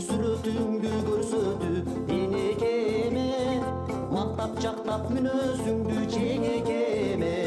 Сүрөтүңдү көрсөтү энекеме, мактап жактап мүнөзүңдү жеңекеме.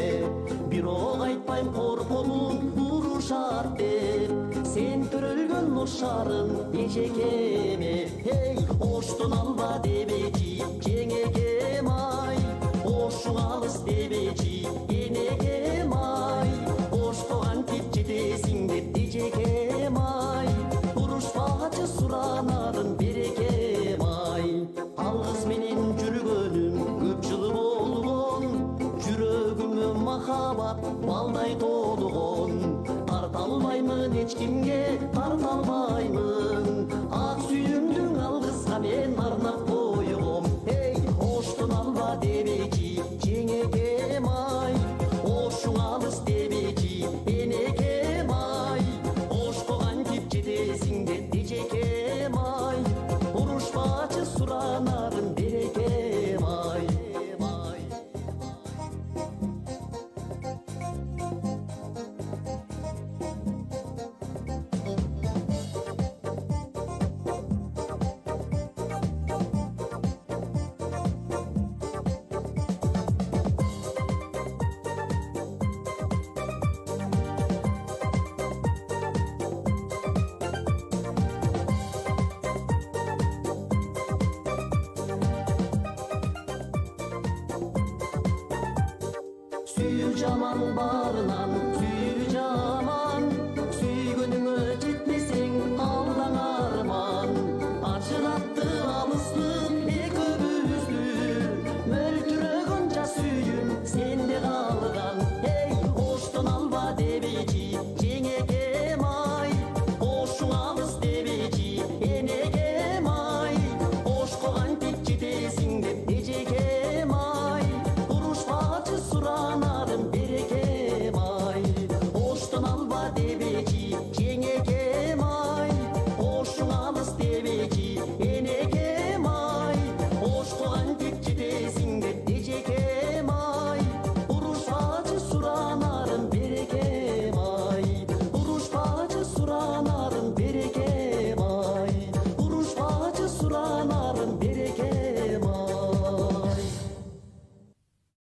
Бирок айтпайм коркомун урушат деп, сен төрөлгөн ош шарын эжекеме. Эй, оштон алба дебечи жеңекем ай, ошуң алыс дебечи энекем ай. Ошко кантип жетесиң деп эжекем ай, урушпачы суранарын берекем ай. Алгыз менен жүргөнүм көп жыл болгон, жүрөгүмө махабат балдай толгон. Тарта албаймын эч кимге, тарта албаймын, ак сүйүмдүң алгызга мен арнап койгом. Эй, оштон алба дебечи жеңекем ай, ошуң алыс дебечи энекем ай. Ошко кантип жетесиң деп эжекем ай, урушпачы суранарын берекем ай. Сүйүү жаман барынан, сүйүү жаман, сүйгөнүңө жетпесең алдаң арман. Ажыратты алыстык экөөбүздү, мөлтүрөгөн жаш сүйүүм сенде калган. Эй, оштон алба дебечи жеңекем ай, ошуң алыс дебечи энекем ай. Ошко кантип жетесиң деп эжекем ай, урушпачы суранарын берекем ай. Оштон алба дебечи